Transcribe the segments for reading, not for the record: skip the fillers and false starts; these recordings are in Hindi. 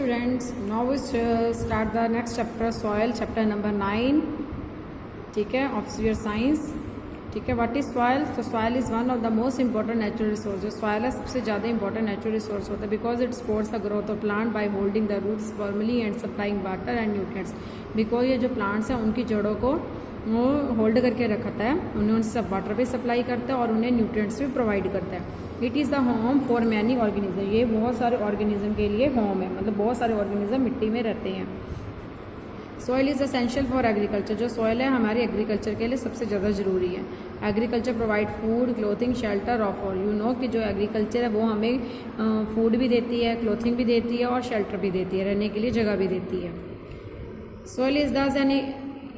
students, now we start the next chapter, soil, chapter number 9. ठीक है, of your science. ठीक है, what is soil? So soil is one of the most important natural resources. जो soil है सबसे ज़्यादा important natural resource होता है because it supports the growth of plant by holding the roots firmly and supplying water and nutrients. Because ये जो plants हैं उनकी जड़ों को वो होल्ड करके रखता है, उन्हें उनसे सब वाटर भी सप्लाई करता है और उन्हें न्यूट्रिएंट्स भी प्रोवाइड करता है. It is the home for many organism. ये बहुत सारे ऑर्गेनिज्म के लिए होम है, मतलब बहुत सारे ऑर्गेनिज्म मिट्टी में रहते हैं. Soil is essential for agriculture. जो सॉइल है हमारी एग्रीकल्चर के लिए सबसे ज़्यादा ज़रूरी है. Agriculture provide food, clothing, shelter of all. You know कि जो एग्रीकल्चर है वो हमें फूड भी देती है, क्लोथिंग भी देती है और शेल्टर भी देती है, रहने के लिए जगह भी देती है. Soil is this an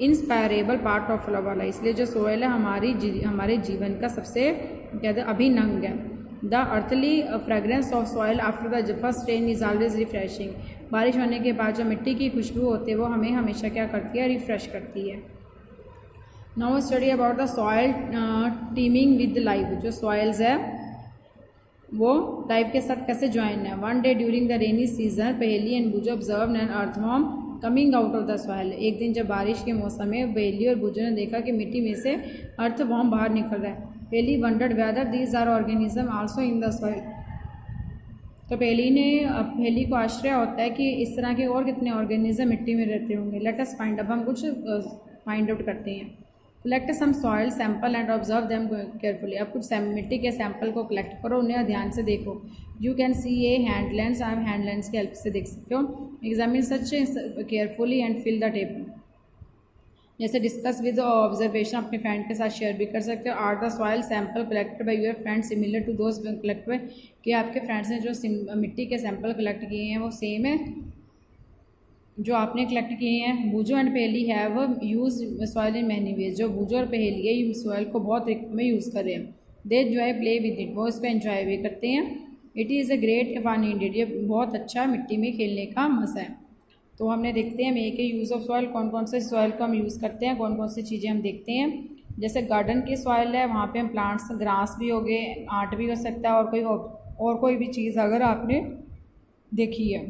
inseparable part of our life. इसलिए जो सॉइल है हमारे जीवन का सबसे कहते हैं अभिन्न अंग है. The earthly fragrance of soil after the first rain is always refreshing. बारिश होने के बाद जो मिट्टी की खुशबू होती है वो हमें हमेशा क्या करती है, रिफ्रेश करती है. Now study about the soil teeming with life. जो सॉइल्स है वो लाइफ के साथ कैसे ज्वाइन है. One day during the rainy season Paheli and Boojho observe an earthworm coming out of the soil. एक दिन जब बारिश के मौसम में पहेली और बुजो ने देखा कि मिट्टी में से अर्थवॉर्म बाहर निकल रहा है. Paheli wondered whether these are organism also in the soil. तो पहेली को आश्चर्य होता है कि इस तरह के और कितने ऑर्गेनिज्म मिट्टी में रहते होंगे. Let us find. अब हम कुछ फाइंड आउट करते हैं. Collect some soil sample and observe them carefully. अब कुछ मिट्टी के सैंपल को कलेक्ट करो, उन्हें ध्यान से देखो. You can see a hand lens. आप हैंड लेंस की हेल्प से देख सकते हो. Examine such carefully and fill the table. जैसे डिस्कस विद ऑब्जर्वेशन अपने फ्रेंड के साथ शेयर भी कर सकते हो. Are the soil sample collected by your friend similar to those collect by. कि आपके फ्रेंड्स ने जो मिट्टी के सैंपल कलेक्ट किए हैं वो सेम है जो आपने कलेक्ट किए हैं. बूजो एंड पहेली have use soil in many ways. जो बूजो और पहेली है ये सॉइल को बहुत तरीके में यूज़ कर रहे हैं. They enjoy play with it. वो इसको एंजॉय भी करते हैं. It is a great fun indeed. ये बहुत अच्छा मिट्टी में खेलने का मज़ा है. तो हमने देखते हैं make a use of soil. कौन कौन से सॉइल को हम यूज़ करते हैं, कौन कौन सी चीज़ें हम देखते हैं. जैसे गार्डन की सॉइल है वहाँ पे हम प्लांट्स ग्रास भी हो गए, आर्ट भी हो सकता है और कोई भी चीज़ अगर आपने देखी है.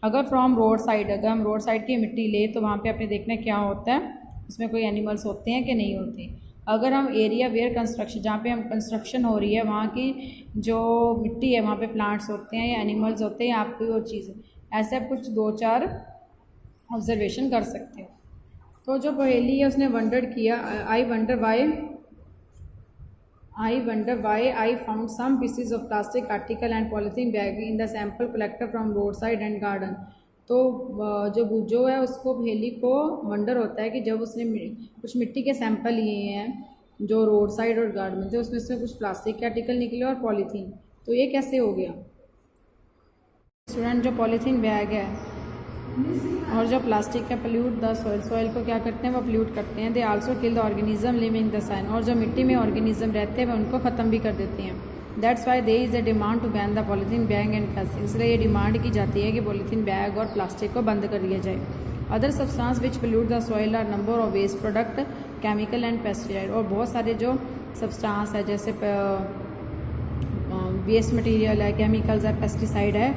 अगर फ्रॉम रोड साइड, अगर हम रोड साइड की मिट्टी ले तो वहाँ पे आपने देखना क्या होता है, उसमें कोई एनिमल्स होते हैं कि नहीं होते. अगर हम एरिया वेयर कंस्ट्रक्शन, जहाँ पे हम कंस्ट्रक्शन हो रही है वहाँ की जो मिट्टी है वहाँ पे प्लांट्स होते हैं या एनिमल्स होते हैं या आप कोई और चीज़, ऐसे आप कुछ 2-4 ऑब्जर्वेशन कर सकते हो. तो जो पहेली है उसने वंडर किया. I wonder why I found some pieces of plastic article and polythene bag in the sample collected from road side and garden. तो जो है उसको पहेली को वंडर होता है कि जब उसने कुछ मिट्टी के सैंपल लिए हैं जो रोड साइड और गार्डन में थे, उसमें से कुछ प्लास्टिक के आर्टिकल निकले और पॉलीथीन. तो ये कैसे हो गया. स्टूडेंट, जो पॉलीथीन बैग है और जो प्लास्टिक का पोल्यूट द सॉइल. सॉइल को क्या करते हैं, वो पोल्यूट करते हैं. They also kill the organism living the soil. और जो मिट्टी में ऑर्गेनिज्म रहते हैं वो उनको ख़त्म भी कर देते हैं. That's why there is a demand to ban the polythene bag and plastic. इसलिए ये डिमांड की जाती है कि पॉलीथीन बैग और प्लास्टिक को बंद कर दिया जाए. Other substance which pollute the soil are number of waste product, chemical and pesticide. और बहुत सारे जो सब्सटेंस है जैसे वेस्ट मटीरियल है, केमिकल्स है, पेस्टिसाइड है,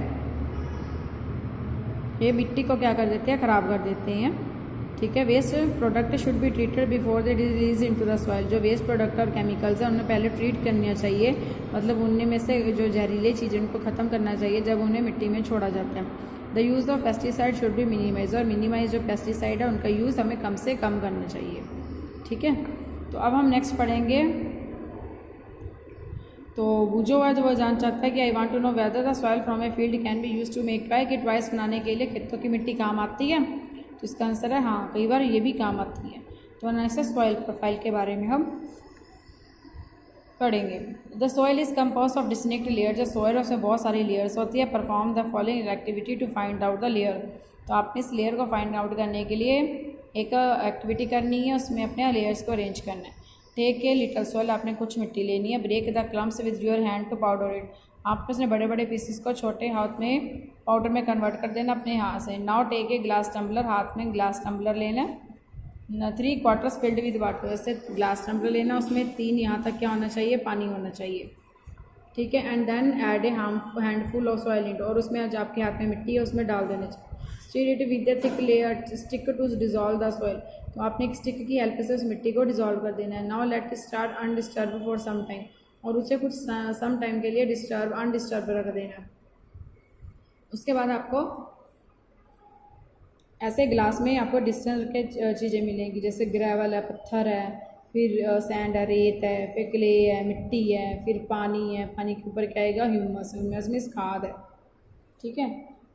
ये मिट्टी को क्या कर देते हैं, ख़राब कर देते हैं. ठीक है. Waste product should be treated before they release into the soil. जो वेस्ट प्रोडक्ट और केमिकल्स हैं उन्हें पहले ट्रीट करना चाहिए, मतलब उनमें में से जो जहरीले चीज़ें उनको ख़त्म करना चाहिए जब उन्हें मिट्टी में छोड़ा जाता है. The use of pesticide should be minimize. और मिनिमाइज जो पेस्टिसाइड है उनका यूज़ हमें कम से कम करना चाहिए. ठीक है. तो अब हम नेक्स्ट पढ़ेंगे. तो बूजो है जो वह जान चाहता है कि I want to know whether the soil from a field can be use to make toys. कि ट्वाइस बनाने के लिए खेतों की मिट्टी काम आती है. तो इसका आंसर है हाँ, कई बार ये भी काम आती है. तो ऐसे सॉइल प्रोफाइल के बारे में हम पढ़ेंगे. The soil is compost of distinct layer. जो सॉइल है उसमें बहुत सारी लेयर्स होती है. Perform the following activity to find out the layer. तो आपने इस लेयर को फाइंड आउट करने के लिए एक एक्टिविटी करनी है, उसमें अपने लेयर्स को अरेंज करना है. Take a little soil. आपने कुछ मिट्टी लेनी है. Break the clumps with your hand to powder it. आपको उसने बड़े बड़े पीसेस को छोटे हाथ में पाउडर में कन्वर्ट कर देना अपने हाथ से. Now take a glass tumbler. हाथ में ग्लास टम्बलर लेना. 3/4 फिल्ड विद वाटर. जैसे ग्लास टम्बलर लेना, उसमें 3 यहाँ तक क्या होना चाहिए, पानी होना चाहिए. ठीक है। And then add a handful of soil into, और उसमें आज आपके हाथ में मिट्टी है उसमें डाल देना चाहिए। Stir it with the thick layer stick to dissolve the soil, तो आपने एक स्टिक की हेल्प से उस मिट्टी को डिजॉल्व कर देना है। Now let start undisturb for some time, और उसे कुछ सम टाइम के लिए अनडिस्टर्ब रख देना है। उसके बाद आपको ऐसे ग्लास में आपको डिस्टेंस के चीज़ें मिलेंगी, जैसे ग्रेवल है, पत्थर है, फिर सैंड है, रेत है, फिर क्ले है, मिट्टी है, फिर पानी है, पानी के ऊपर क्या आएगा, ह्यूमस, ह्यूमस मीन्स खाद है। ठीक है,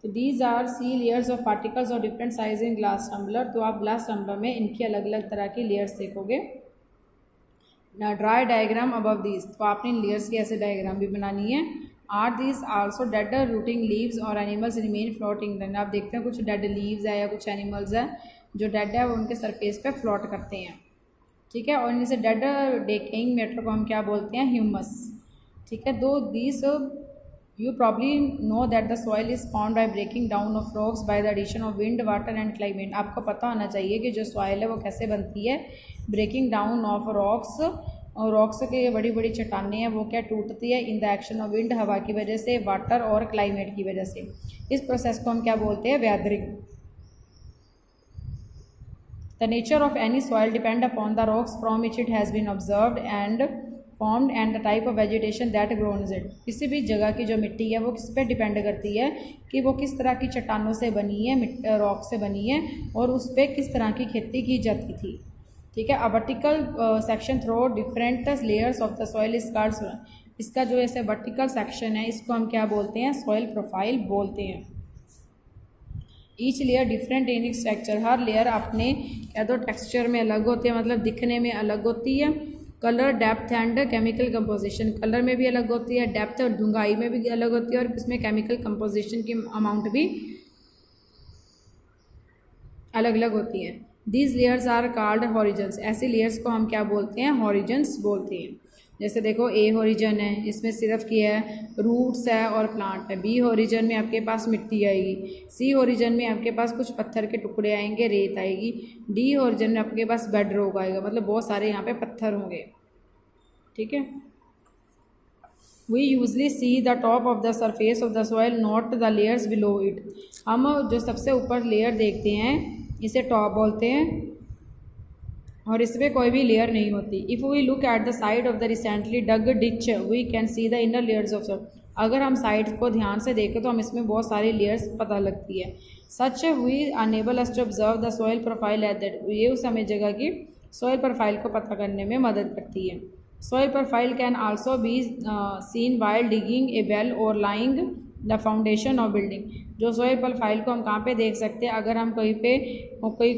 तो these are see layers of particles of different size in glass tumbler, तो आप ग्लास टम्बलर में इनकी अलग अलग तरह की लेयर्स देखोगे। ड्राई डायग्राम अबव दीज, तो आपने इन लेयर्स की ऐसे डायग्राम भी बनानी है। Are these also dead rooting leaves और एनिमल्स रिमेन फ्लोटिंग, देन आप देखते हैं कुछ डेड लीव्स है या कुछ एनिमल्स है जो डेड है वो उनके सरफेस पे फ्लोट करते हैं। ठीक है, और इनमें से डेड डेकेइंग मैटर को हम क्या बोलते हैं, ह्यूमस। ठीक है, दो these you probably know that the soil is formed by breaking down of rocks by the addition of wind, water and climate. आपको पता होना चाहिए कि जो सॉइल है वो कैसे बनती है, ब्रेकिंग डाउन ऑफ रॉक्स, और रॉक्स के बड़ी बड़ी चट्टानें हैं वो क्या टूटती है in the action of wind, हवा की वजह से, वाटर और क्लाइमेट की वजह से। इस प्रोसेस को हम क्या बोलते हैं, weathering. The nature of any soil depend upon the rocks from which it has been observed and formed and the type of vegetation that grows it. किसी भी जगह की जो मिट्टी है वो किस पे डिपेंड करती है कि वो किस तरह की चट्टानों से बनी है, रॉक से बनी है, और उस पर किस तरह की खेती की जाती थी। ठीक है, a vertical section through different layers of the soil is called, इसका जो ऐसे वर्टिकल सेक्शन है इसको हम क्या बोलते हैं, सॉइल प्रोफाइल बोलते हैं। Each layer different in structure, her layer अपने क्या दो टेक्सचर में अलग होते हैं, मतलब दिखने में अलग होती है। Colour, depth and chemical composition, colour में भी अलग होती है, डेप्थ और ढूंढाई में भी अलग होती है, और इसमें केमिकल कंपोजिशन की अमाउंट भी अलग अलग होती है। These layers are called horizons, ऐसी लेयर्स को हम क्या बोलते हैं, हॉरिजन्स बोलते हैं। जैसे देखो ए हॉरिजन है, इसमें सिर्फ क्या है, रूट्स है और प्लांट है। बी हॉरिजन में आपके पास मिट्टी आएगी। सी हॉरिजन में आपके पास कुछ पत्थर के टुकड़े आएंगे, रेत आएगी। डी हॉरिजन में आपके पास बेड रॉक आएगा, मतलब बहुत सारे यहाँ पे पत्थर होंगे। ठीक है, we usually see the top of the surface of the soil not the layers below it, हम जो सबसे ऊपर लेयर देखते हैं इसे टॉप बोलते हैं, और इसमें कोई भी लेयर नहीं होती। If we look at the side of the recently dug ditch we can see the inner layers of soil, अगर हम साइड को ध्यान से देखें तो हम इसमें बहुत सारी लेयर्स पता लगती है। Such we enable us to observe the soil profile at that, ये उस हमें जगह की सॉइल प्रोफाइल को पता करने में मदद करती है। Soil profile can also be seen while digging a well और laying the foundation of building, जो सॉइल प्रोफाइल को हम कहाँ पे देख सकते हैं, अगर हम कहीं पे कोई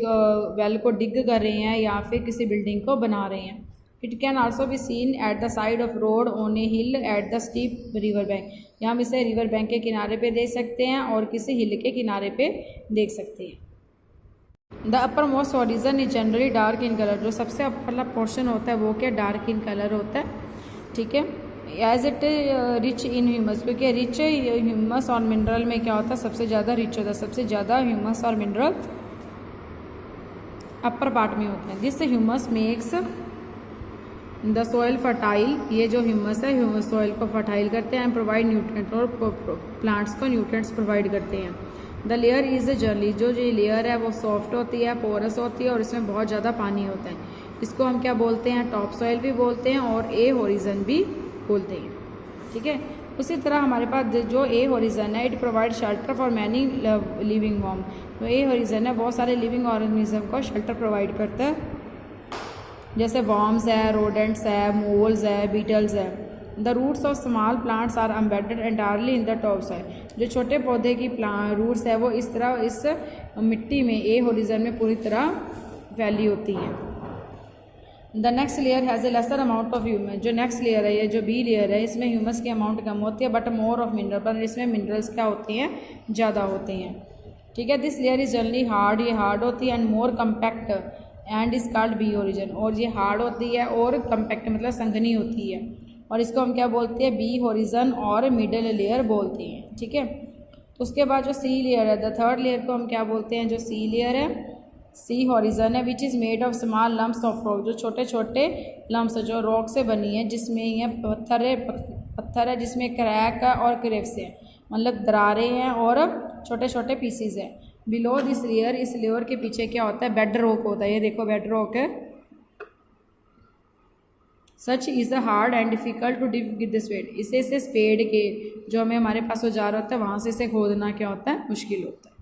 वेल को डिग कर रहे हैं या फिर किसी बिल्डिंग को बना रहे हैं। It can also be scene eight the side of road on A hill at the steep river bank, या हम इसे रिवर बैंक के किनारे पे देख सकते हैं और किसी हिल के किनारे पे देख सकते हैं। The upper most horizon is generally dark in colour, जो सबसे अपर पोर्शन होता है वो क्या डार्क इन कलर होता है। ठीक है, as it rich in humus, क्योंकि रिच ह्यूमस और मिनरल में क्या होता है, सबसे ज़्यादा रिच होता है, सबसे ज़्यादा ह्यूमस और मिनरल अपर पार्ट में होते हैं। This humus makes the soil fertile, ये जो ह्यूमस है ह्यूमस सॉइल को फर्टाइल करते हैं एंड प्रोवाइड न्यूट्रिएंट, और प्लांट्स को न्यूट्रिएंट्स प्रोवाइड करते हैं। द लेयर इज़ जनरली, जो लेयर है वो सॉफ्ट होती है, पोरस होती है, और इसमें बहुत ज़्यादा पानी होता है। इसको हम क्या बोलते हैं, टॉप सॉइल भी बोलते हैं और ए हॉरिजन भी बोलते हैं। ठीक है, उसी तरह हमारे पास जो ए हॉरिजन है it provide shelter for many living worm, तो ए हॉरिजन है बहुत सारे लिविंग ऑर्गेनिज्म को शेल्टर प्रोवाइड करता है, जैसे वॉर्म्स है, रोडेंट्स है, मोल्स है, बीटल्स है। The roots of small plants are embedded entirely in the top soil, जो छोटे पौधे की रूट्स है वो इस तरह इस मिट्टी में ए हॉरिजन में पूरी तरह फैली होती हैं। The next layer has a lesser amount of humus, जो नेक्स्ट लेयर है ये जो बी लेयर है इसमें ह्यूमस की अमाउंट कम होती है बट मोर ऑफ मिनरल, पर इसमें मिनरल्स क्या होते हैं, ज़्यादा होते हैं। ठीक है, this layer is generally hard, ये हार्ड होती है, and more compact and is called B horizon, और ये हार्ड होती है और कम्पैक्ट मतलब संघनी होती है, और इसको हम क्या बोलते हैं, बी हॉरिजन और मिडल लेयर बोलते हैं। ठीक है, तो उसके बाद जो सी लेयर है, द थर्ड लेयर को हम क्या बोलते हैं, जो सी लेयर है सी हॉरिजन है, which is made of small lumps of rock, जो छोटे छोटे लम्प्स जो रॉक से बनी है, जिसमें ये पत्थर पत्थर है जिसमें क्रैक और क्रेव्स हैं, मतलब दरारें हैं और छोटे छोटे पीसीज हैं। बिलो दिस लेयर, इस लेयर के पीछे क्या होता है, बेड रॉक होता है। ये देखो बेड रॉक है। Such is a hard and difficult to dig with the spade, इसे स्पेड के जो हमें हमारे पास औजार होता है वहाँ से इसे खोदना क्या होता है, मुश्किल होता है।